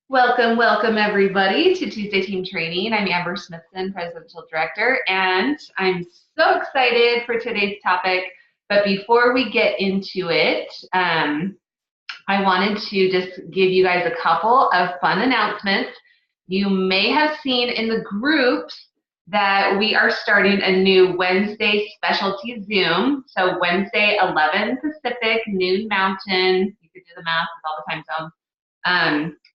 Welcome, welcome everybody to Tuesday Team Training. I'm Amber Smithson, Presidential Director, and I'm so excited for today's topic. But before we get into it, I wanted to just give you guys a couple of fun announcements. You may have seen in the groups that we are starting a new Wednesday specialty Zoom. So Wednesday, 11 Pacific, noon Mountain. You could do the math with all the time zones.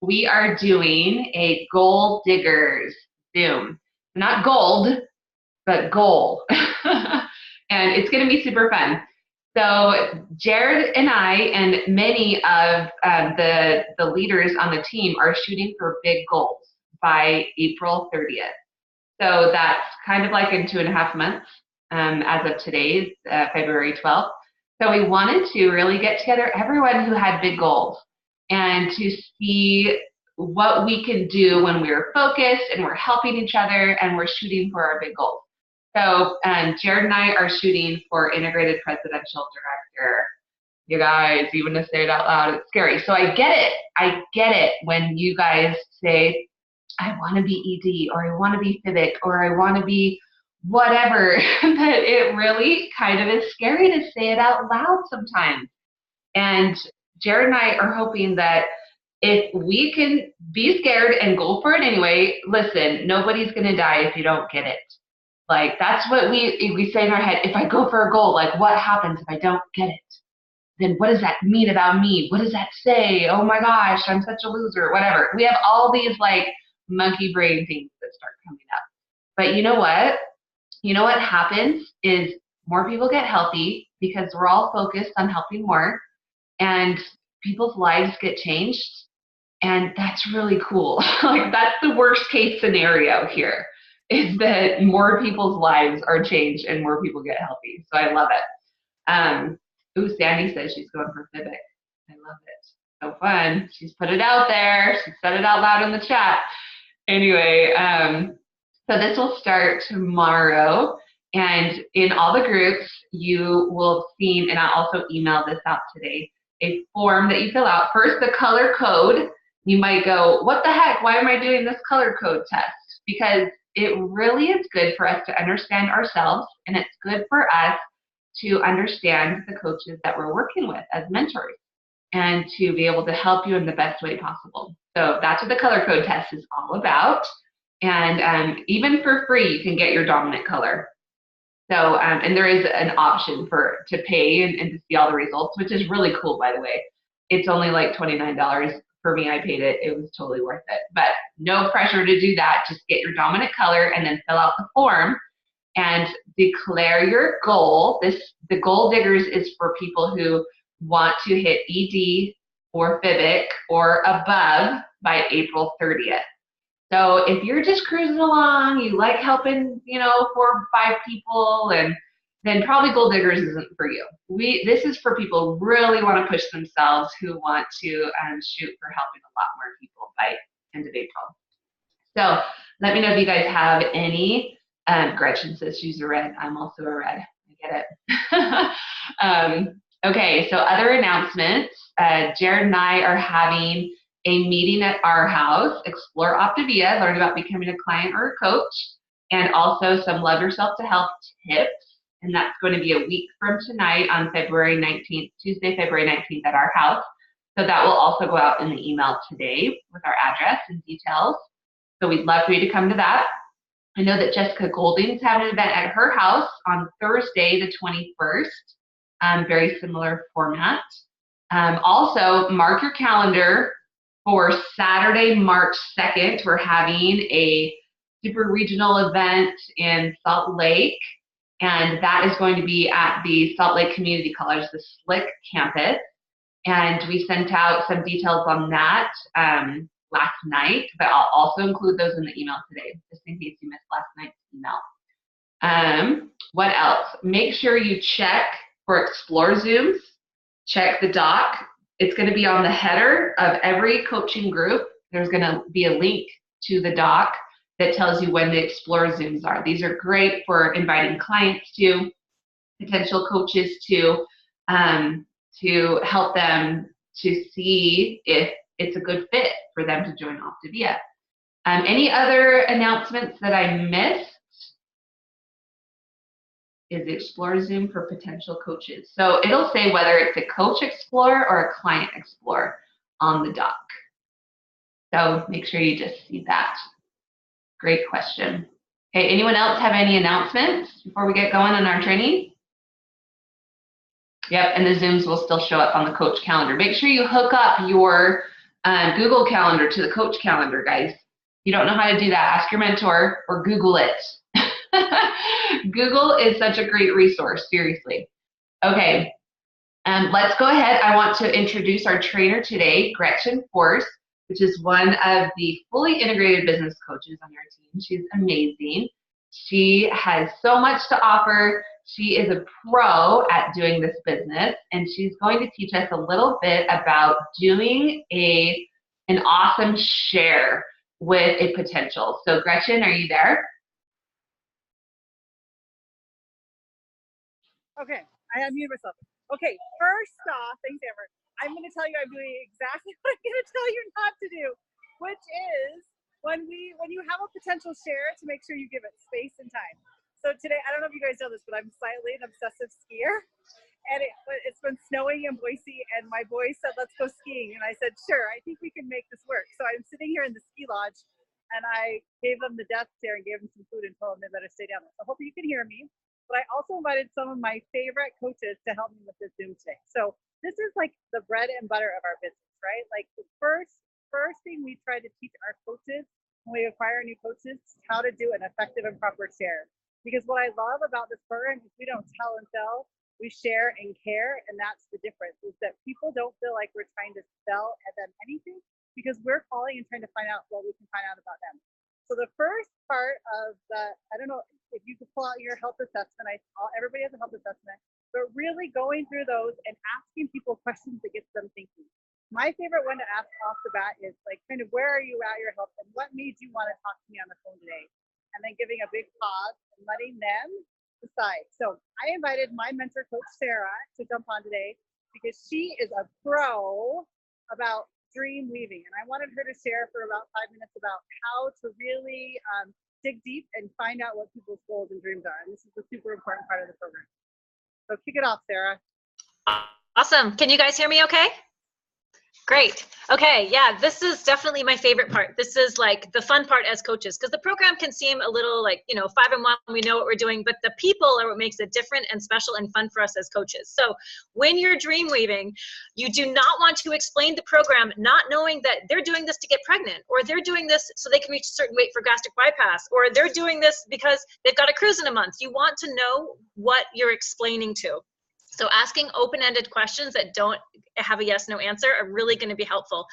We are doing a goal diggers Zoom. Not gold, but goal. And it's going to be super fun. So Jared and I and many of the leaders on the team are shooting for big goals by April 30th. So that's kind of like in 2.5 months as of today, February 12th. So we wanted to really get together everyone who had big goals and to see what we can do when we're focused and we're helping each other and we're shooting for our big goals. So Jared and I are shooting for Integrated Presidential Director. You guys, even to say it out loud, it's scary. So I get it. I get it when you guys say, I want to be ED, or I want to be civic, or I want to be whatever. But it really kind of is scary to say it out loud sometimes. And Jared and I are hoping that if we can be scared and go for it anyway, listen, nobody's going to die if you don't get it. Like, that's what we say in our head. If I go for a goal, like, what happens if I don't get it? Then what does that mean about me? What does that say? Oh my gosh, I'm such a loser, whatever. We have all these like monkey brain things that start coming up. But you know what? You know what happens is more people get healthy because we're all focused on helping more, and people's lives get changed. And that's really cool. Like, that's the worst case scenario here, is that more people's lives are changed and more people get healthy. So I love it. Ooh, Sandy says she's going for Civic. I love it. So fun. She's put it out there. She said it out loud in the chat. Anyway, so this will start tomorrow. And in all the groups, you will have seen, and I'll also email this out today, a form that you fill out. First, the color code. You might go, what the heck? Why am I doing this color code test? Because it really is good for us to understand ourselves, and it's good for us to understand the coaches that we're working with as mentors and to be able to help you in the best way possible. So that's what the color code test is all about. And even for free, you can get your dominant color. So, and there is an option to pay and to see all the results, which is really cool, by the way. It's only like $29. For me, I paid it. It was totally worth it. But no pressure to do that. Just get your dominant color and then fill out the form and declare your goal. The Goal Diggers is for people who want to hit ED or FIVIC or above by April 30th. So if you're just cruising along, you like helping, 4 or 5 people, and then probably Goal Diggers isn't for you. This is for people who really want to push themselves, who want to shoot for helping a lot more people by end of April. So let me know if you guys have any. Gretchen says she's a red. I'm also a red. I get it. Okay, so other announcements. Jared and I are having a meeting at our house, Explore Optavia, learn about becoming a client or a coach, and also some Love Yourself to Help tips. And that's going to be a week from tonight on February 19th, Tuesday, February 19th at our house. So that will also go out in the email today with our address and details. So we'd love for you to come to that. I know that Jessica Golding's having an event at her house on Thursday, the 21st. Very similar format. Also, mark your calendar for Saturday, March 2nd. We're having a super regional event in Salt Lake. And that is going to be at the Salt Lake Community College, the SLIC campus. And we sent out some details on that last night, but I'll also include those in the email today, just in case you missed last night's email. What else? Make sure you check for Explore Zooms. Check the doc. It's going to be on the header of every coaching group. There's going to be a link to the doc that tells you when the Explore Zooms are. These are great for inviting clients to, potential coaches to help them to see if it's a good fit for them to join Optavia. Any other announcements that I missed? Is Explore Zoom for potential coaches. So it'll say whether it's a Coach Explorer or a Client Explorer on the dock. So make sure you just see that. Great question. Okay, anyone else have any announcements before we get going on our training? Yep, and the Zooms will still show up on the coach calendar. Make sure you hook up your Google Calendar to the coach calendar, guys. If you don't know how to do that, ask your mentor or Google it. Google is such a great resource, seriously. Okay, let's go ahead. I want to introduce our trainer today, Gretchen Fors, which is one of the fully integrated business coaches on our team. She's amazing. She has so much to offer. She is a pro at doing this business, and she's going to teach us a little bit about doing an awesome share with a potential. So Gretchen, are you there? Okay, I unmuted myself. Okay, first off, thanks, Amber. I'm going to tell you I'm doing exactly what I'm going to tell you not to do, which is when you have a potential share, to make sure you give it space and time. So today, I don't know if you guys know this, but I'm slightly an obsessive skier, and it's been snowing in Boise, and my boys said, let's go skiing, and I said, sure, I think we can make this work. So I'm sitting here in the ski lodge, and I gave them the death stare and gave them some food and told them they better stay down there. So hopefully you can hear me. But I also invited some of my favorite coaches to help me with this Zoom today. So this is like the bread and butter of our business, right? Like the first thing we try to teach our coaches when we acquire new coaches is how to do an effective and proper share. Because what I love about this program is we don't tell and sell, we share and care, and that's the difference, is that people don't feel like we're trying to sell them anything, because we're calling and trying to find out what we can find out about them. So the first part of the, I don't know if you could pull out your health assessment, everybody has a health assessment, but really going through those and asking people questions that gets them thinking. My favorite one to ask off the bat is like, kind of, where are you at your health and what made you want to talk to me on the phone today? And then giving a big pause and letting them decide. So I invited my mentor coach, Sarah, to jump on today because she is a pro about dream weaving. And I wanted her to share for about 5 minutes about how to really dig deep and find out what people's goals and dreams are. And this is a super important part of the program. So kick it off, Sarah. Awesome. Can you guys hear me okay? Great. Okay. Yeah, this is definitely my favorite part. This is like the fun part as coaches, because the program can seem a little like, 5-in-1, we know what we're doing, but the people are what makes it different and special and fun for us as coaches. So when you're dream weaving, you do not want to explain the program not knowing that they're doing this to get pregnant, or they're doing this so they can reach a certain weight for gastric bypass, or they're doing this because they've got a cruise in a month. You want to know what you're explaining to. So asking open-ended questions that don't have a yes/no answer are really going to be helpful.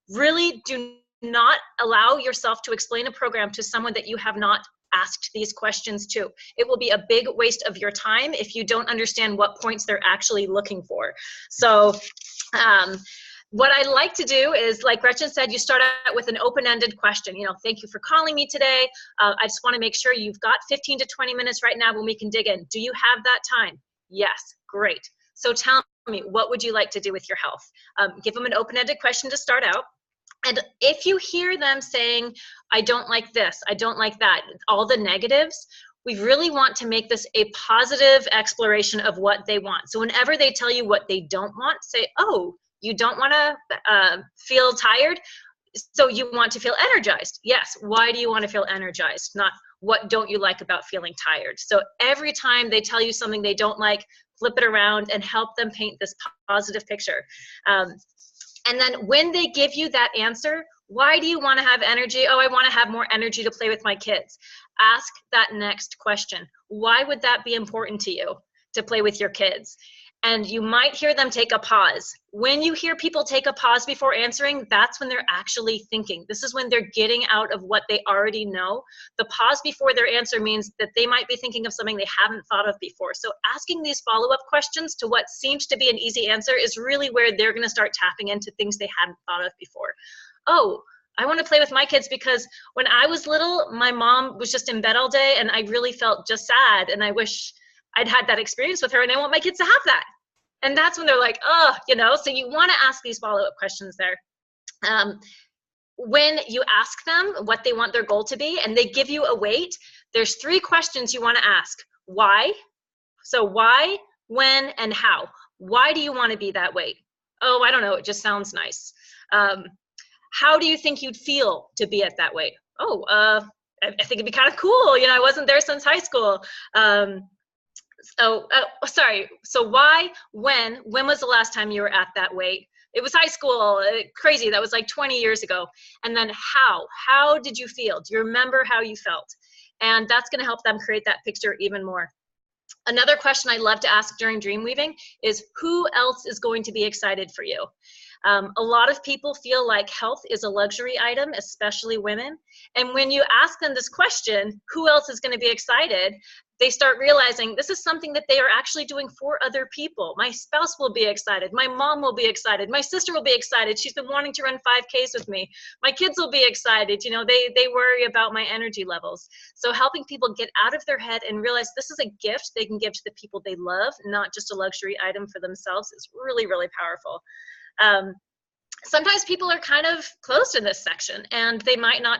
Really do not allow yourself to explain a program to someone that you have not asked these questions to. It will be a big waste of your time if you don't understand what points they're actually looking for. So what I like to do is, like Gretchen said, you start out with an open-ended question. Thank you for calling me today. I just want to make sure you've got 15 to 20 minutes right now when we can dig in. Do you have that time? Yes, great. So tell me, what would you like to do with your health? Give them an open-ended question to start out. And if you hear them saying, I don't like this, I don't like that, all the negatives, we really want to make this a positive exploration of what they want. So whenever they tell you what they don't want, say, oh, you don't want to feel tired? So you want to feel energized. Yes. Why do you want to feel energized? Not what don't you like about feeling tired. So every time they tell you something they don't like, flip it around and help them paint this positive picture. And then when they give you that answer, why do you want to have energy? Oh, I want to have more energy to play with my kids. Ask that next question. Why would that be important to you to play with your kids? And you might hear them take a pause. When you hear people take a pause before answering, that's when they're actually thinking. This is when they're getting out of what they already know. The pause before their answer means that they might be thinking of something they haven't thought of before. So asking these follow-up questions to what seems to be an easy answer is really where they're going to start tapping into things they hadn't thought of before. Oh, I want to play with my kids because when I was little, my mom was just in bed all day and I really felt just sad, and I wish I'd had that experience with her, and I want my kids to have that. And that's when they're like, oh, so you want to ask these follow-up questions there. when you ask them what they want their goal to be and they give you a weight, there's 3 questions you want to ask. Why? So why, when, and how. Why do you want to be that weight? Oh, I don't know. It just sounds nice. How do you think you'd feel to be at that weight? Oh, I think it'd be kind of cool. You know, I wasn't there since high school. Sorry. So why, when was the last time you were at that weight? It was high school. Crazy. That was like 20 years ago. And then how did you feel? Do you remember how you felt? And that's going to help them create that picture even more. Another question I love to ask during dream weaving is, who else is going to be excited for you? A lot of people feel like health is a luxury item, especially women. And when you ask them this question, who else is going to be excited? They start realizing this is something that they are actually doing for other people. My spouse will be excited. My mom will be excited. My sister will be excited. She's been wanting to run 5Ks with me. My kids will be excited. You know, they worry about my energy levels. So helping people get out of their head and realize this is a gift they can give to the people they love, not just a luxury item for themselves, is really, really powerful. Sometimes people are kind of closed in this section and they might not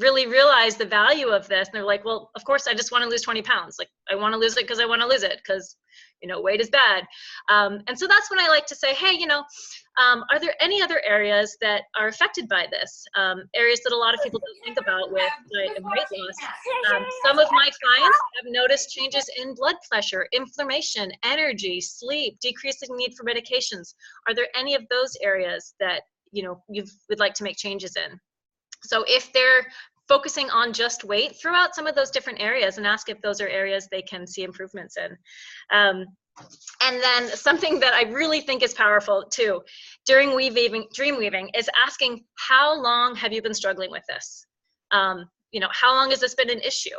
really realize the value of this. And they're like, well, of course, I just want to lose 20 pounds. Like, I want to lose it because I want to lose it because, you know, weight is bad. And so that's when I like to say, hey, you know, are there any other areas that are affected by this? Areas that a lot of people don't think about with weight loss. Some of my clients have noticed changes in blood pressure, inflammation, energy, sleep, decreasing need for medications. Are there any of those areas that, you know, you would like to make changes in? So if they're focusing on just weight, throw out some of those different areas and ask if those are areas they can see improvements in. And then something that I really think is powerful too, during dream weaving, is asking, how long have you been struggling with this? You know, how long has this been an issue?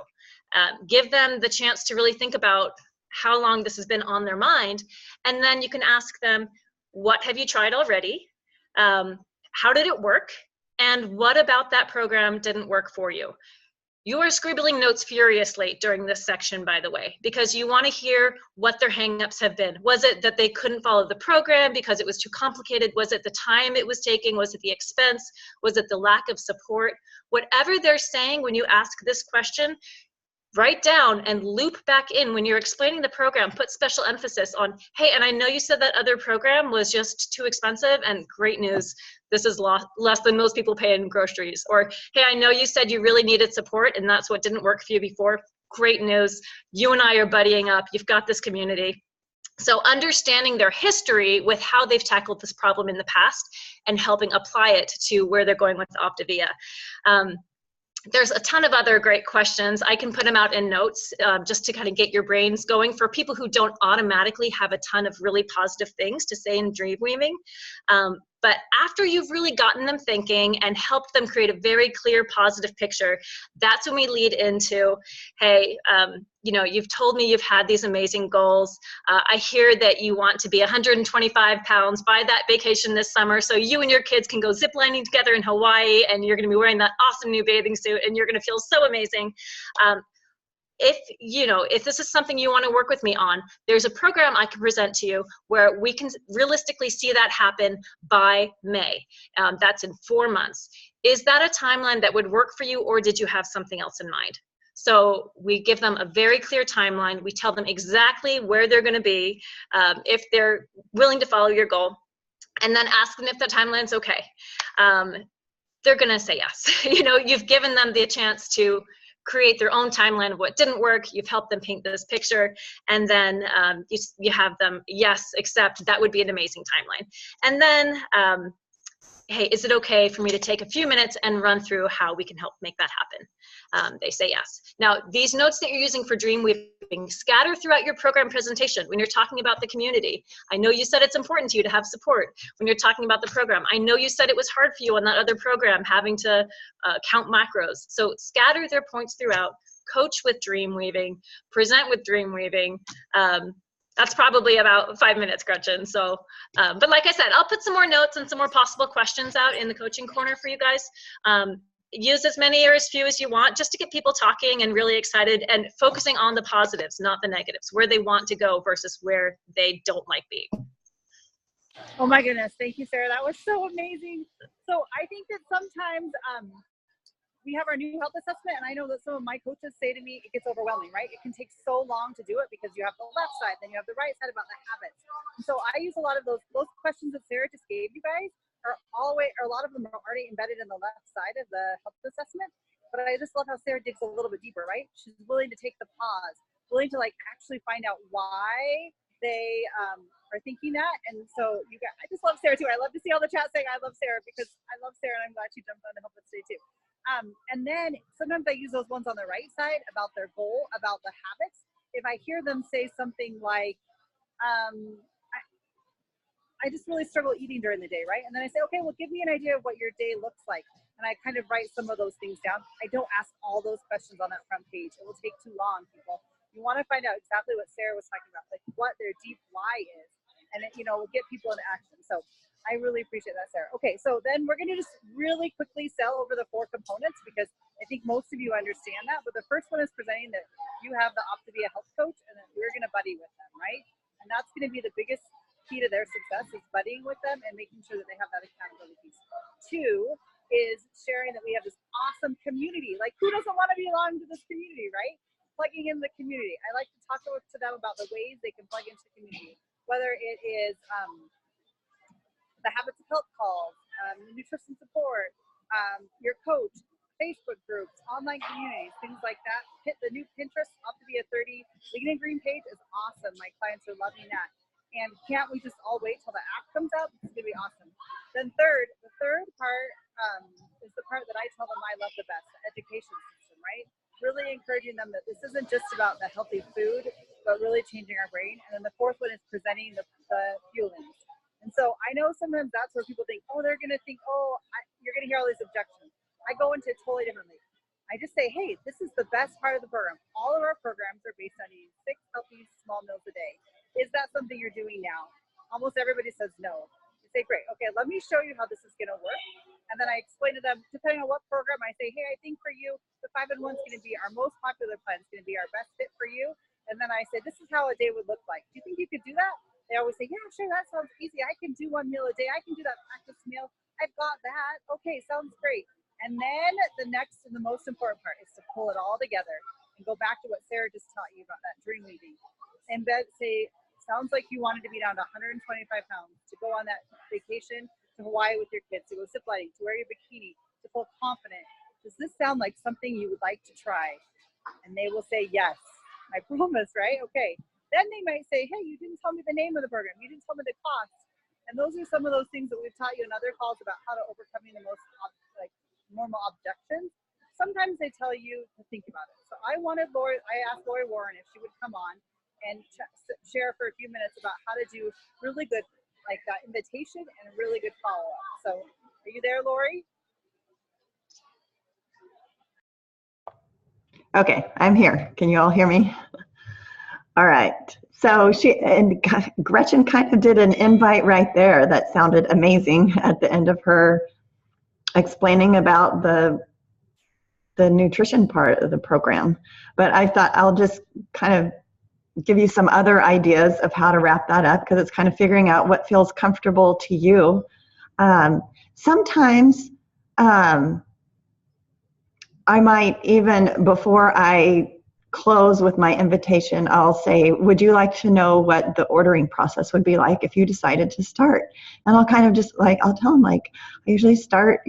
Give them the chance to really think about how long this has been on their mind. And then you can ask them, what have you tried already? How did it work? And what about that program didn't work for you? You are scribbling notes furiously during this section, by the way, because you want to hear what their hangups have been. Was it that they couldn't follow the program because it was too complicated? Was it the time it was taking? Was it the expense? Was it the lack of support? Whatever they're saying when you ask this question, write down and loop back in when you're explaining the program. Put special emphasis on, hey, and I know you said that other program was just too expensive, and great news, this is less than most people pay in groceries. Or, hey, I know you said you really needed support and that's what didn't work for you before. Great news, you and I are buddying up. You've got this community. So understanding their history with how they've tackled this problem in the past and helping apply it to where they're going with Optavia. There's a ton of other great questions. I can put them out in notes just to kind of get your brains going for people who don't automatically have a ton of really positive things to say in dream weaving. But after you've really gotten them thinking and helped them create a very clear, positive picture, that's when we lead into, hey, you know, you've told me you've had these amazing goals. I hear that you want to be 125 pounds by that vacation this summer, so you and your kids can go ziplining together in Hawaii, and you're going to be wearing that awesome new bathing suit, and you're going to feel so amazing. If this is something you want to work with me on, there's a program I can present to you where we can realistically see that happen by May. That's in 4 months. Is that a timeline that would work for you, or did you have something else in mind? So we give them a very clear timeline. We tell them exactly where they're going to be if they're willing to follow your goal, and then ask them if the timeline's okay. They're going to say yes. You know, you've given them the chance to create their own timeline of what didn't work. You've helped them paint this picture, and then you have them, yes, accept. That would be an amazing timeline. And then, hey, is it okay for me to take a few minutes and run through how we can help make that happen? They say yes. Now, these notes that you're using for dream weaving, scatter throughout your program presentation when you're talking about the community. I know you said it's important to you to have support when you're talking about the program. I know you said it was hard for you on that other program having to count macros. So scatter their points throughout, coach with dream weaving, present with dream weaving. That's probably about 5 minutes, Gretchen. So, but like I said, I'll put some more notes and some more possible questions out in the coaching corner for you guys. Use as many or as few as you want, just to get people talking and really excited and focusing on the positives, not the negatives, where they want to go versus where they don't like being. Oh my goodness. Thank you, Sarah. That was so amazing. So I think that sometimes we have our new health assessment, and I know that some of my coaches say to me, it gets overwhelming, right? It can take so long to do it because you have the left side, then you have the right side about the habits. And so I use a lot of those questions that Sarah just gave you guys are all the way, or a lot of them are already embedded in the left side of the health assessment. But I just love how Sarah digs a little bit deeper, right? She's willing to take the pause, willing to like actually find out why they are thinking that. And so you guys, I just love Sarah too. I love to see all the chat saying I love Sarah because I love Sarah and I'm glad she jumped on to help us today too. And then sometimes I use those ones on the right side about their goal, about the habits. If I hear them say something like, I just really struggle eating during the day, right? And then I say, okay, well, give me an idea of what your day looks like. And I kind of write some of those things down. I don't ask all those questions on that front page. It will take too long, people. You want to find out exactly what Sarah was talking about, like what their deep why is. And it, will get people into action. So I really appreciate that, Sarah. Okay, so then we're going to just really quickly sell over the 4 components because I think most of you understand that. But the first one is presenting that you have the opt to be a health coach and that we're going to buddy with them, right? And that's going to be the biggest key to their success is buddying with them and making sure that they have that accountability piece. 2 is sharing that we have this awesome community. Like, who doesn't want to belong to this community, right? Plugging in the community. I like to talk to them about the ways they can plug into the community, whether it is the Habits of Health calls, nutrition support, your coach, Facebook groups, online communities, things like that. Hit the new Pinterest, up to be a 30 Lean and Green page is awesome. My clients are loving that. And can't we just all wait till the app comes out? It's gonna be awesome. Then the third part is the part that I tell them I love the best, the education system, right? Really encouraging them that this isn't just about the healthy food, but really changing our brain. And then the 4th one is presenting the fuelings. And so I know sometimes that's where people think, oh, they're gonna think, you're gonna hear all these objections. I go into it totally differently. I just say, hey, this is the best part of the program. All of our programs are based on eating 6 healthy small meals a day. Is that something you're doing now? Almost everybody says no. You say, great, okay, let me show you how this is gonna work. And then I explain to them, depending on what program, I say, hey, I think for you, the 5-in-1 is gonna be our most popular plan. It's gonna be our best fit for you. And then I say, this is how a day would look like. Do you think you could do that? They always say, yeah, sure, that sounds easy. I can do 1 meal a day. I can do that practice meal. I've got that. Okay, sounds great. And then the next and the most important part is to pull it all together and go back to what Sarah just taught you about that dream leading. And say, sounds like you wanted to be down to 125 pounds, to go on that vacation to Hawaii with your kids, to go ziplining, to wear your bikini, to feel confident. Does this sound like something you would like to try? And they will say, yes, I promise, right? Okay. Then they might say, hey, you didn't tell me the name of the program. You didn't tell me the cost. And those are some of those things that we've taught you in other calls about how to overcoming the most normal objections. Sometimes they tell you to think about it. So I asked Lori Warren if she would come on and share for a few minutes about how to do really good invitation and a really good follow-up. So are you there, Lori? Okay, I'm here. Can you all hear me? All right. So Gretchen kind of did an invite right there that sounded amazing at the end of her explaining about the nutrition part of the program. But I thought I'll just kind of give you some other ideas of how to wrap that up, because it's kind of figuring out what feels comfortable to you. Sometimes I might, even before I close with my invitation, I'll say, would you like to know what the ordering process would be like if you decided to start? And I'll kind of just I'll tell them, I usually start,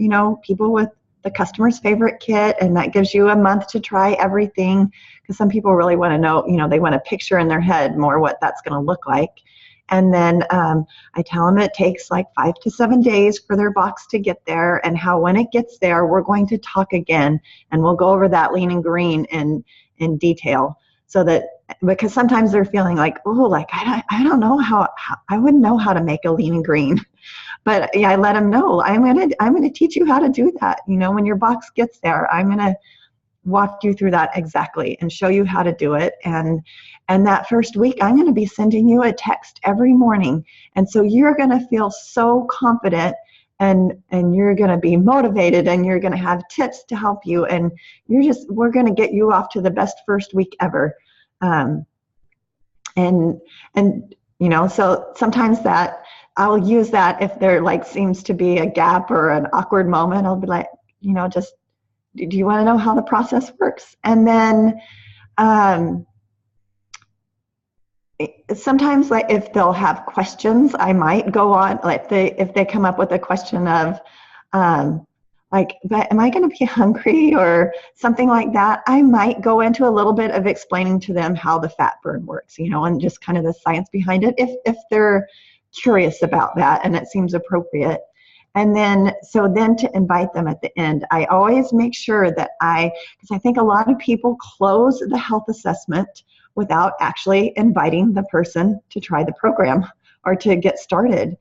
people with the customer's favorite kit, and that gives you a month to try everything, because some people really want to know, they want a picture in their head more what that's going to look like. And then I tell them it takes 5 to 7 days for their box to get there, and how when it gets there, we're going to talk again, and we'll go over that lean and green in detail, so that, because sometimes they're feeling I don't know how I wouldn't know how to make a lean and green. But yeah, I let them know, I'm gonna teach you how to do that. When your box gets there, I'm gonna walk you through that exactly and show you how to do it. And that first week, I'm gonna be sending you a text every morning. And so you're gonna feel so confident, and you're gonna be motivated, and you're gonna have tips to help you. And we're gonna get you off to the best first week ever. So sometimes I'll use that if there like seems to be a gap or an awkward moment. I'll be like, just, do you want to know how the process works? And then sometimes, like if they'll have questions, I might go on, like if they come up with a question of like, but am I going to be hungry or something like that, I might go into a little bit of explaining to them how the fat burn works, and just kind of the science behind it if they're curious about that and it seems appropriate. And then, then to invite them at the end, I always make sure that because I think a lot of people close the health assessment without actually inviting the person to try the program or to get started.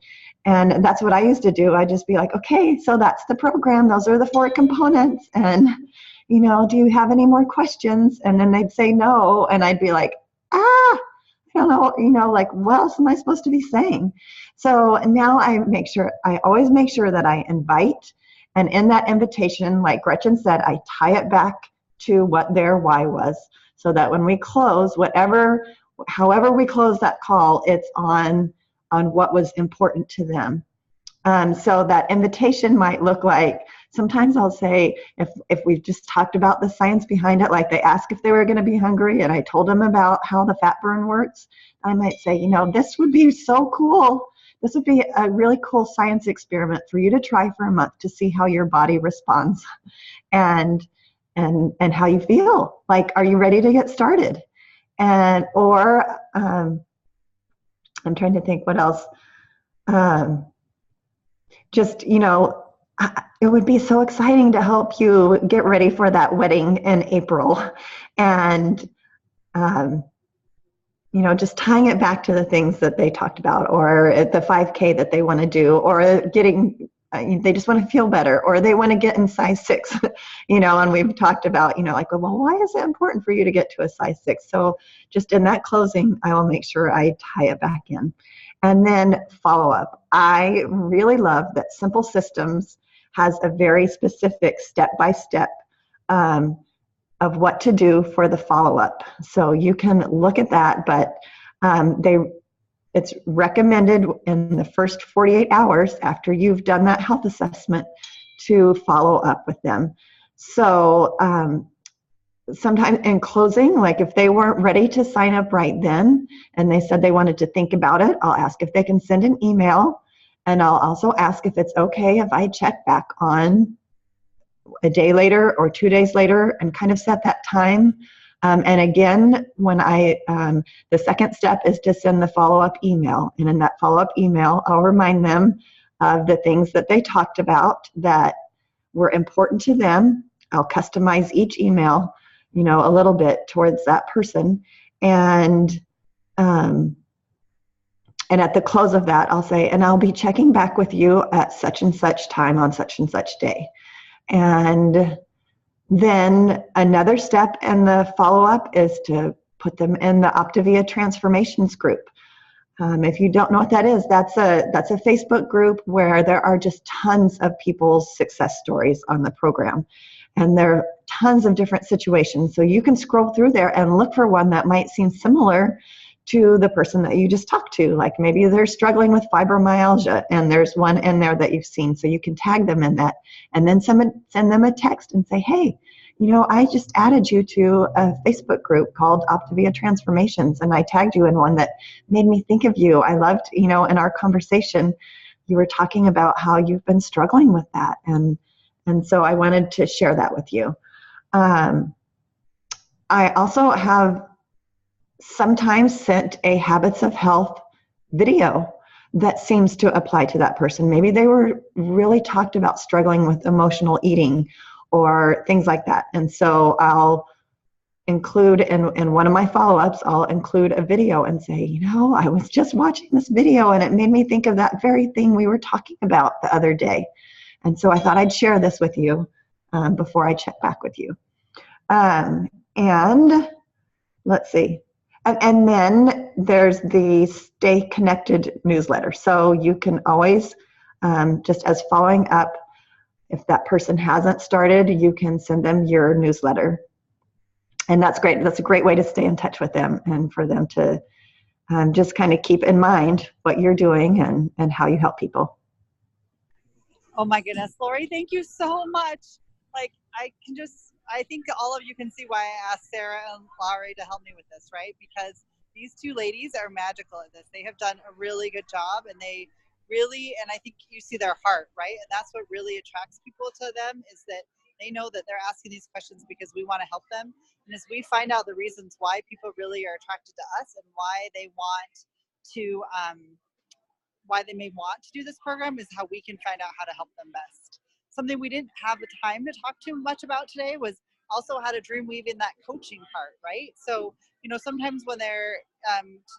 And that's what I used to do. I'd just be like, okay, so that's the program. Those are the 4 components. And, do you have any more questions? And then they'd say no. And I'd be like, I don't know, like, what else am I supposed to be saying? So now I always make sure that I invite. And in that invitation, like Gretchen said, I tie it back to what their why was. So that when we close, however we close that call, it's on what was important to them. So that invitation might look like, sometimes I'll say, if we've just talked about the science behind it, like they asked if they were going to be hungry and I told them about how the fat burn works, I might say, this would be so cool. This would be a really cool science experiment for you to try for a month to see how your body responds and how you feel. Like, are you ready to get started? Or I'm trying to think what else. Just, it would be so exciting to help you get ready for that wedding in April. And, just tying it back to the things that they talked about, or at the 5K that they want to do, or they just want to feel better, or they want to get in size 6, and we've talked about, like, well, why is it important for you to get to a size 6? So just in that closing, I will make sure I tie it back in. And then follow up. I really love that Simple Systems has a very specific step-by-step of what to do for the follow-up. So you can look at that, but it's recommended in the first 48 hours after you've done that health assessment to follow up with them. So sometimes in closing, like if they weren't ready to sign up right then and they said they wanted to think about it, I'll ask if they can send an email, and I'll also ask if it's okay if I check back on a day later or 2 days later and kind of set that time. And again, when the second step is to send the follow-up email. And in that follow-up email, I'll remind them of the things that they talked about that were important to them. I'll customize each email, a little bit towards that person. And at the close of that, I'll say, and I'll be checking back with you at such and such time on such and such day. And then another step in the follow-up is to put them in the Optavia Transformations group. If you don't know what that is, that's a Facebook group where there are just tons of people's success stories on the program. And there are tons of different situations. So you can scroll through there and look for one that might seem similar to the person that you just talked to. Like maybe they're struggling with fibromyalgia and there's one in there that you've seen. So you can tag them in that and then send them a text and say, hey, I just added you to a Facebook group called Optavia Transformations, and I tagged you in one that made me think of you. I loved, in our conversation, you were talking about how you've been struggling with that. And so I wanted to share that with you. I also have sometimes sent a Habits of Health video that seems to apply to that person. Maybe they were really talked about struggling with emotional eating or things like that. And so I'll include in one of my follow-ups, I'll include a video and say, I was just watching this video and it made me think of that very thing we were talking about the other day. And so I thought I'd share this with you before I check back with you. And let's see. And then there's the Stay Connected newsletter. So you can always, just as following up, if that person hasn't started, you can send them your newsletter. And that's great. That's a great way to stay in touch with them and for them to just kind of keep in mind what you're doing and how you help people. Oh my goodness, Lori, thank you so much. Like, I think all of you can see why I asked Sarah and Laurie to help me with this, right? Because these two ladies are magical at this. They have done a really good job, and they really, and I think you see their heart, right? And that's what really attracts people to them, is that they know that they're asking these questions because we want to help them. And as we find out the reasons why people really are attracted to us and why they want to, why they may want to do this program, is how we can find out how to help them best. Something we didn't have the time to talk too much about today was also how to dream weave in that coaching part, right? So, sometimes when they're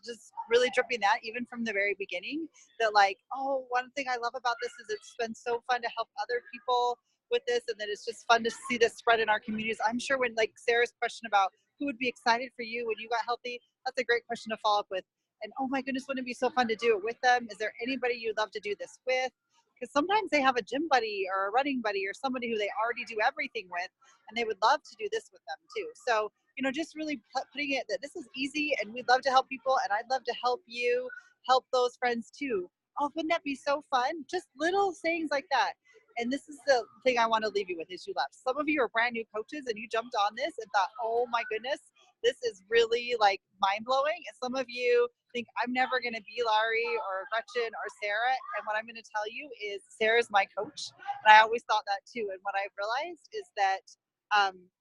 just really dripping that, even from the very beginning, that like, oh, one thing I love about this is it's been so fun to help other people with this, and that it's just fun to see this spread in our communities. I'm sure when, like Sarah's question about who would be excited for you when you got healthy, that's a great question to follow up with. And oh my goodness, wouldn't it be so fun to do it with them? Is there anybody you'd love to do this with? Because sometimes they have a gym buddy or a running buddy or somebody who they already do everything with, and they would love to do this with them too. So, just really putting it that this is easy, and we'd love to help people, and I'd love to help you help those friends too. Oh, wouldn't that be so fun? Just little things like that. And this is the thing I want to leave you with as you left. Some of you are brand new coaches and you jumped on this and thought, oh my goodness, this is really like mind blowing. And some of you think, I'm never going to be Laurie or Gretchen or Sarah. And what I'm going to tell you is Sarah's my coach. And I always thought that too. And what I've realized is that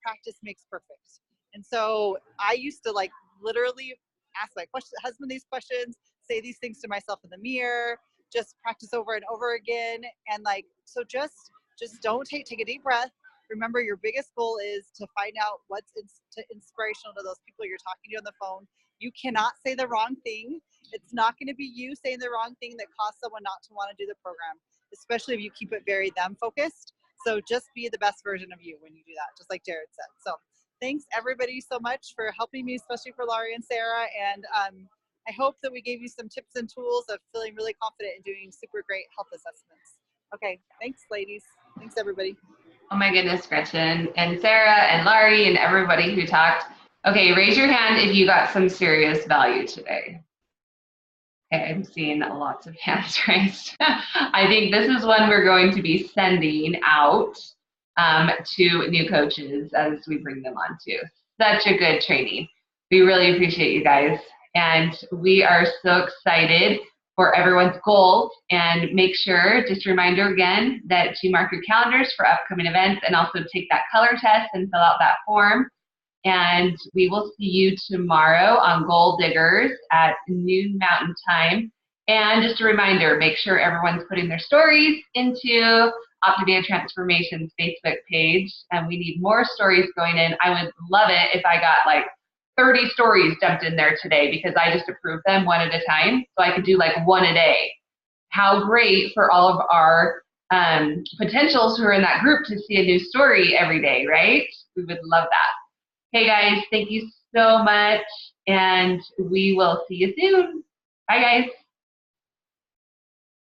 practice makes perfect. And so I used to like literally ask my husband these questions, say these things to myself in the mirror, just practice over and over again. And like, so just don't take a deep breath. Remember, your biggest goal is to find out what's inspirational to those people you're talking to on the phone. You cannot say the wrong thing. It's not going to be you saying the wrong thing that caused someone not to want to do the program, especially if you keep it very them focused. So just be the best version of you when you do that, just like Jared said. So thanks everybody so much for helping me, especially for Laurie and Sarah. And I hope that we gave you some tips and tools of feeling really confident in doing super great health assessments. Okay, thanks ladies. Thanks everybody. Oh my goodness, Gretchen and Sarah and Laurie and everybody who talked. Okay, raise your hand if you got some serious value today. Okay, I'm seeing lots of hands raised. I think this is one we're going to be sending out to new coaches as we bring them on too. Such a good training. We really appreciate you guys. And we are so excited for everyone's goals, and make sure, just a reminder again, that you mark your calendars for upcoming events and also take that color test and fill out that form. And we will see you tomorrow on Goal Diggers at noon Mountain Time. And just a reminder, make sure everyone's putting their stories into Optavia Transformation's Facebook page. And we need more stories going in. I would love it if I got like 30 stories dumped in there today, because I just approved them one at a time. So I could do like one a day. How great for all of our potentials who are in that group to see a new story every day, right? We would love that. Hey guys, thank you so much, and we will see you soon. Bye guys.